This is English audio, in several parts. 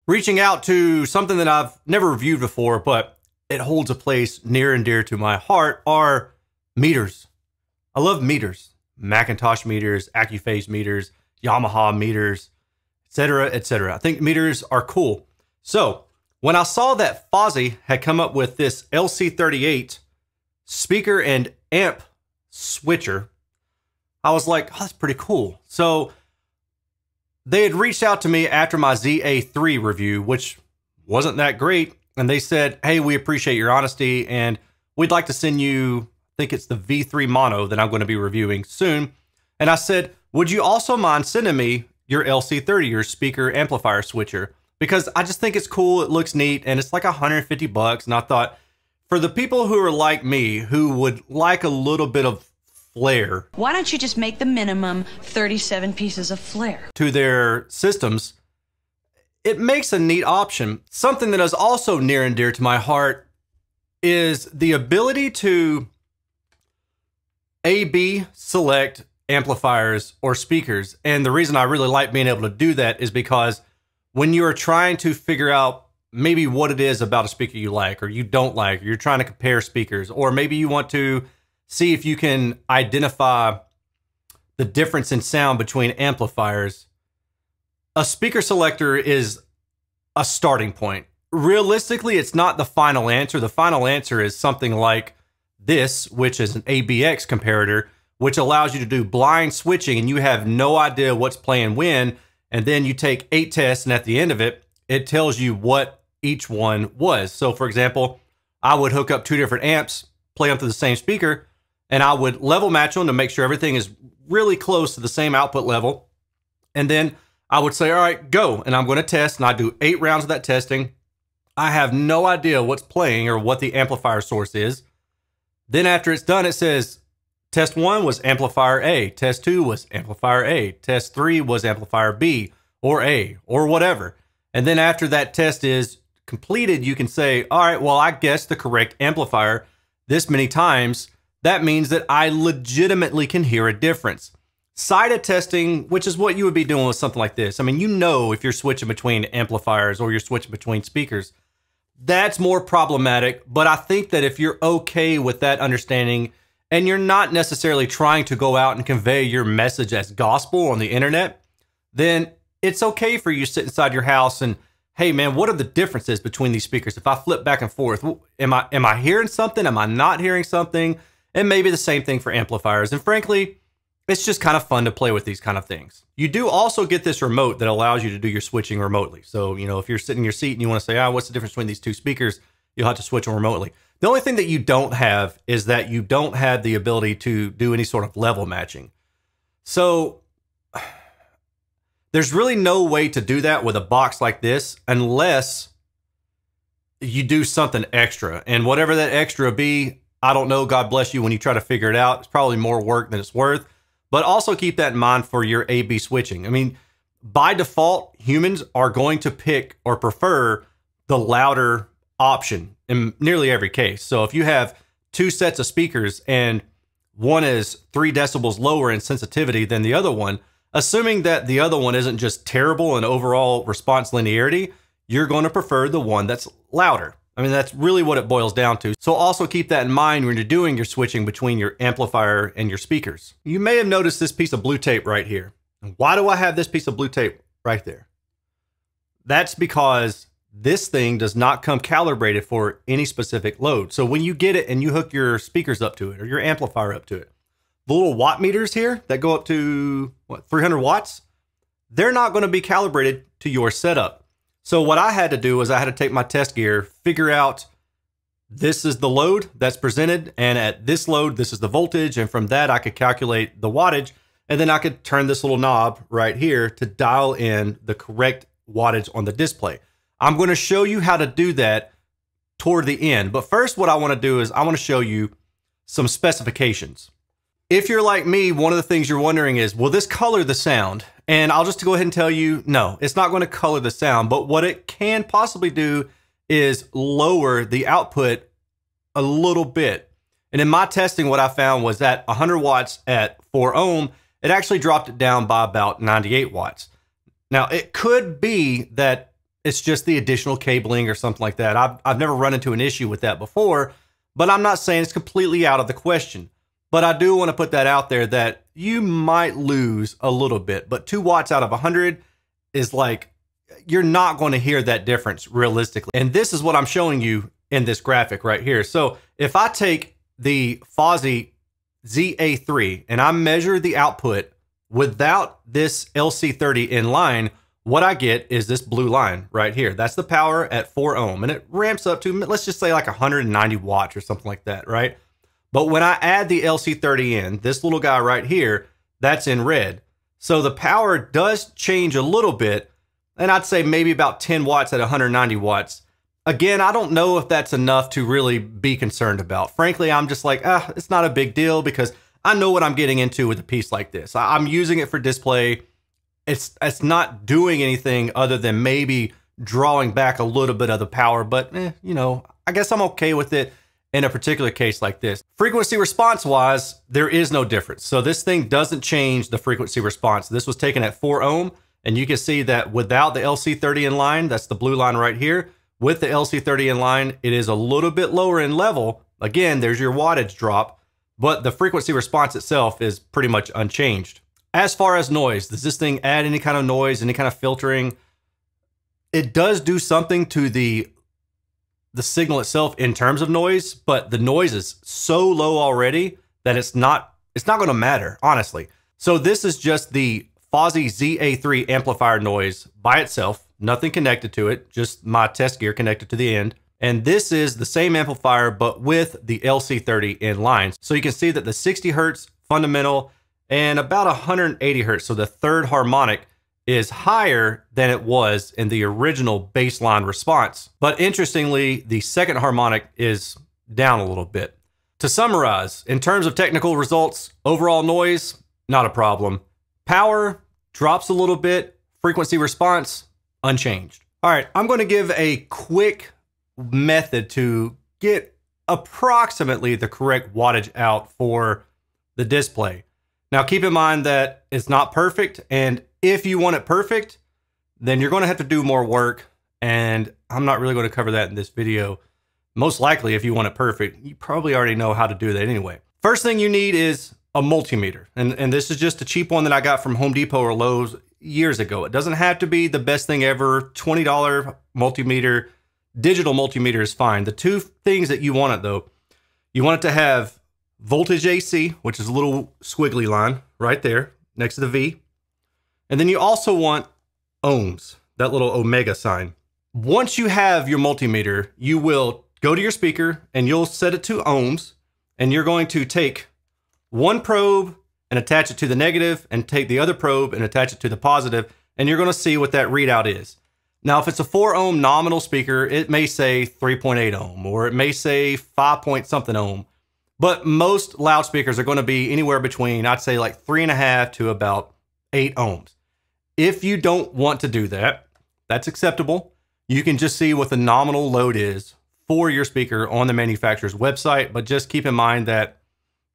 reaching out to something that I've never reviewed before, but it holds a place near and dear to my heart, are meters. I love meters. Macintosh meters, AccuPhase meters, Yamaha meters, etc., etc. I think meters are cool. So when I saw that Fosi had come up with this LC38 speaker and amp switcher, I was like, oh, that's pretty cool. So they had reached out to me after my ZA3 review, which wasn't that great. And they said, hey, we appreciate your honesty and we'd like to send you, I think it's the V3 Mono that I'm going to be reviewing soon. And I said, would you also mind sending me your LC30, your speaker amplifier switcher? Because I just think it's cool. It looks neat and it's like $150. And I thought for the people who are like me, who would like a little bit of flair, why don't you just make the minimum 37 pieces of flair to their systems, it makes a neat option. Something that is also near and dear to my heart is the ability to A/B select amplifiers or speakers. And the reason I really like being able to do that is because when you're trying to figure out maybe what it is about a speaker you like or you don't like, or you're trying to compare speakers, or maybe you want to see if you can identify the difference in sound between amplifiers, a speaker selector is a starting point. Realistically, it's not the final answer. The final answer is something like this, which is an ABX comparator, which allows you to do blind switching and you have no idea what's playing when. And then you take 8 tests and at the end of it, it tells you what each one was. So for example, I would hook up 2 different amps, play them through the same speaker, and I would level match them to make sure everything is really close to the same output level. And then I would say, all right, go. And I'm going to test. And I do 8 rounds of that testing. I have no idea what's playing or what the amplifier source is. Then after it's done, it says test 1 was amplifier A. Test 2 was amplifier A. Test 3 was amplifier B or A or whatever. And then after that test is completed, you can say, all right, well, I guessed the correct amplifier this many times. That means that I legitimately can hear a difference. Sided testing, which is what you would be doing with something like this. I mean, you know, if you're switching between amplifiers or you're switching between speakers, that's more problematic. But I think that if you're okay with that understanding and you're not necessarily trying to go out and convey your message as gospel on the internet, then it's okay for you to sit inside your house and, hey man, what are the differences between these speakers? If I flip back and forth, am I hearing something? Am I not hearing something? And maybe the same thing for amplifiers. And frankly, it's just kind of fun to play with these kind of things. You do also get this remote that allows you to do your switching remotely. So, you know, if you're sitting in your seat and you want to say, what's the difference between these 2 speakers? You'll have to switch them remotely. The only thing that you don't have is that you don't have the ability to do any sort of level matching. So there's really no way to do that with a box like this unless you do something extra. And whatever that extra be, I don't know, God bless you when you try to figure it out. It's probably more work than it's worth. But also keep that in mind for your A/B switching. I mean, by default, humans are going to pick or prefer the louder option in nearly every case. So if you have 2 sets of speakers and one is 3 decibels lower in sensitivity than the other one, assuming that the other one isn't just terrible in overall response linearity, you're going to prefer the one that's louder. I mean, that's really what it boils down to. So also keep that in mind when you're doing your switching between your amplifier and your speakers. You may have noticed this piece of blue tape right here. Why do I have this piece of blue tape right there? That's because this thing does not come calibrated for any specific load. So when you get it and you hook your speakers up to it or your amplifier up to it, the little watt meters here that go up to, what, 300 watts, they're not going to be calibrated to your setup. So what I had to do was I had to take my test gear, figure out this is the load that's presented, and at this load, this is the voltage, and from that I could calculate the wattage, and then I could turn this little knob right here to dial in the correct wattage on the display. I'm going to show you how to do that toward the end, but first what I want to do is I want to show you some specifications. If you're like me, one of the things you're wondering is, will this color the sound? And I'll just go ahead and tell you, no, it's not going to color the sound, but what it can possibly do is lower the output a little bit. And in my testing, what I found was that 100 watts at 4 ohm, it actually dropped it down by about 98 watts. Now, it could be that it's just the additional cabling or something like that. I've never run into an issue with that before, but I'm not saying it's completely out of the question. But I do want to put that out there that you might lose a little bit, but 2 watts out of 100 is like, you're not going to hear that difference realistically. And this is what I'm showing you in this graphic right here. So if I take the Fosi ZA3 and I measure the output without this LC30 in line, what I get is this blue line right here. That's the power at 4 ohm, and it ramps up to, let's just say like 190 watts or something like that, right? But when I add the LC30 in, this little guy right here, that's in red. So the power does change a little bit, and I'd say maybe about 10 watts at 190 watts. Again, I don't know if that's enough to really be concerned about. Frankly, I'm just like, it's not a big deal because I know what I'm getting into with a piece like this. I'm using it for display. It's not doing anything other than maybe drawing back a little bit of the power, but you know, I guess I'm okay with it in a particular case like this. Frequency response wise, there is no difference. So this thing doesn't change the frequency response. This was taken at 4 ohm, and you can see that without the LC30 in line, that's the blue line right here. With the LC30 in line, it is a little bit lower in level. Again, there's your wattage drop, but the frequency response itself is pretty much unchanged. As far as noise, does this thing add any kind of noise, any kind of filtering? It does do something to the signal itself in terms of noise, but the noise is so low already that it's not going to matter, honestly. So this is just the Fosi ZA3 amplifier noise by itself, nothing connected to it, just my test gear connected to the end. And this is the same amplifier, but with the LC30 in line. So you can see that the 60 hertz fundamental and about 180 hertz, so the third harmonic, is higher than it was in the original baseline response. But interestingly, the second harmonic is down a little bit. To summarize, in terms of technical results, overall noise, not a problem. Power drops a little bit, frequency response, unchanged. All right, I'm going to give a quick method to get approximately the correct wattage out for the display. Now, keep in mind that it's not perfect, and if you want it perfect, then you're going to have to do more work, and I'm not really going to cover that in this video. Most likely, if you want it perfect, you probably already know how to do that anyway. First thing you need is a multimeter, and this is just a cheap one that I got from Home Depot or Lowe's years ago. It doesn't have to be the best thing ever. $20 multimeter, digital multimeter is fine. The two things that you want it though, you want it to have voltage AC, which is a little squiggly line right there next to the V. And then you also want ohms, that little omega sign. Once you have your multimeter, you will go to your speaker and you'll set it to ohms, and you're going to take one probe and attach it to the negative and take the other probe and attach it to the positive, and you're going to see what that readout is. Now, if it's a 4 ohm nominal speaker, it may say 3.8 ohm, or it may say 5 point something ohm. But most loudspeakers are going to be anywhere between, I'd say like 3.5 to about 8 ohms. If you don't want to do that, that's acceptable. You can just see what the nominal load is for your speaker on the manufacturer's website, but just keep in mind that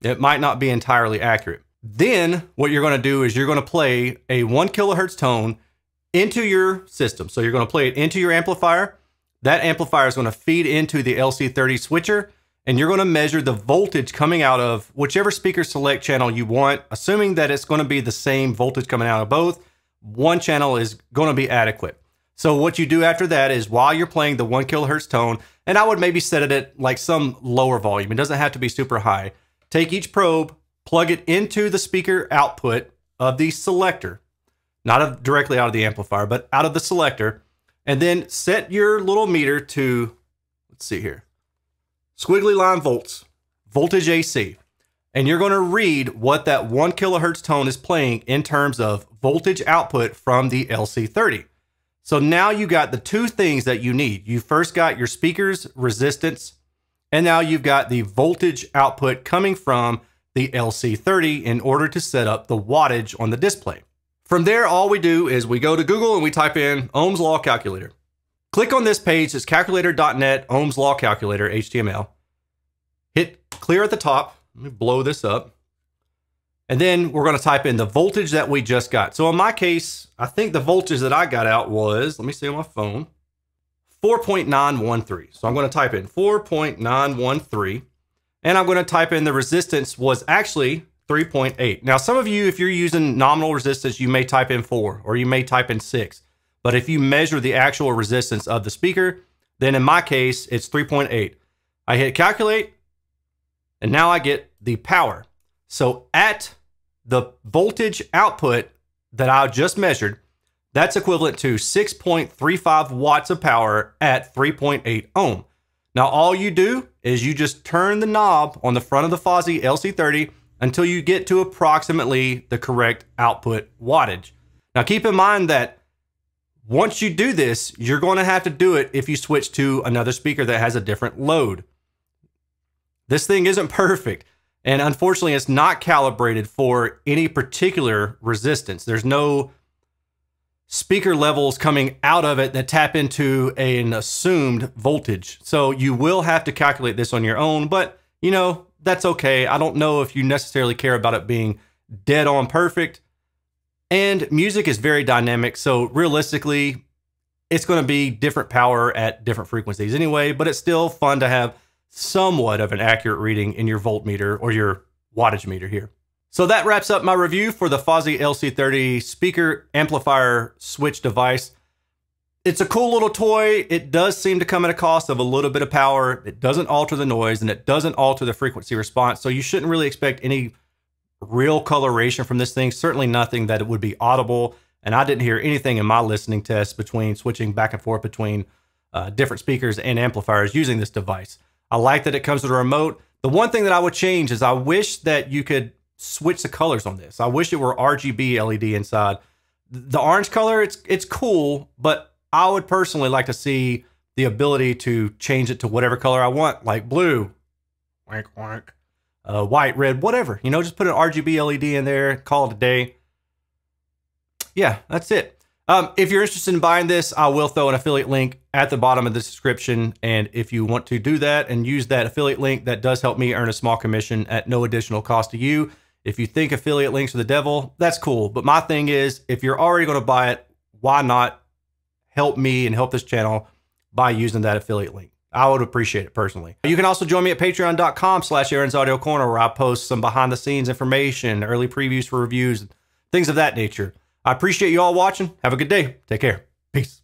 it might not be entirely accurate. Then what you're going to do is you're going to play a 1 kilohertz tone into your system. So you're going to play it into your amplifier. That amplifier is going to feed into the LC30 switcher, and you're going to measure the voltage coming out of whichever speaker select channel you want, assuming that it's going to be the same voltage coming out of both. One channel is going to be adequate. So what you do after that is, while you're playing the 1 kilohertz tone, and I would maybe set it at like some lower volume, it doesn't have to be super high. Take each probe, plug it into the speaker output of the selector, not directly out of the amplifier, but out of the selector, and then set your little meter to, let's see here, squiggly line volts, voltage AC. And you're going to read what that 1 kilohertz tone is playing in terms of voltage output from the LC30. So now you got the two things that you need. You first got your speaker's resistance, and now you've got the voltage output coming from the LC30 in order to set up the wattage on the display. From there, all we do is we go to Google and we type in Ohm's Law Calculator. Click on this page, it's calculator.net, Ohm's Law Calculator, HTML. Hit clear at the top. Let me blow this up. And then we're going to type in the voltage that we just got. So in my case, I think the voltage that I got out was, let me see on my phone. 4.913. So I'm going to type in 4.913, and I'm going to type in the resistance was actually 3.8. Now, some of you, if you're using nominal resistance, you may type in 4 or you may type in 6. But if you measure the actual resistance of the speaker, then in my case, it's 3.8. I hit calculate, and now I get the power. So at the voltage output that I just measured, that's equivalent to 6.35 watts of power at 3.8 ohm. Now, all you do is you just turn the knob on the front of the Fosi LC30 until you get to approximately the correct output wattage. Now, keep in mind that once you do this, you're going to have to do it if you switch to another speaker that has a different load. This thing isn't perfect, and unfortunately, it's not calibrated for any particular resistance. There's no speaker levels coming out of it that tap into an assumed voltage. So you will have to calculate this on your own, but you know, that's okay. I don't know if you necessarily care about it being dead on perfect. And music is very dynamic, so realistically, it's going to be different power at different frequencies anyway, but it's still fun to have somewhat of an accurate reading in your voltmeter or your wattage meter here. So that wraps up my review for the Fosi LC30 speaker amplifier switch device. It's a cool little toy. It does seem to come at a cost of a little bit of power. It doesn't alter the noise, and it doesn't alter the frequency response, so you shouldn't really expect any real coloration from this thing. Certainly nothing that it would be audible, and I didn't hear anything in my listening test between switching back and forth between different speakers and amplifiers using this device. I like that it comes with a remote. The one thing that I would change is I wish that you could switch the colors on this. I wish it were RGB LED inside. The orange color, it's cool, but I would personally like to see the ability to change it to whatever color I want, like blue, wink, wink, white, red, whatever. You know, just put an RGB LED in there, call it a day. Yeah, that's it. If you're interested in buying this, I will throw an affiliate link at the bottom of the description. And if you want to do that and use that affiliate link, that does help me earn a small commission at no additional cost to you. If you think affiliate links are the devil, that's cool. But my thing is, if you're already going to buy it, why not help me and help this channel by using that affiliate link? I would appreciate it personally. You can also join me at patreon.com/Erin's Audio Corner, where I post some behind the scenes information, early previews for reviews, things of that nature. I appreciate you all watching. Have a good day. Take care. Peace.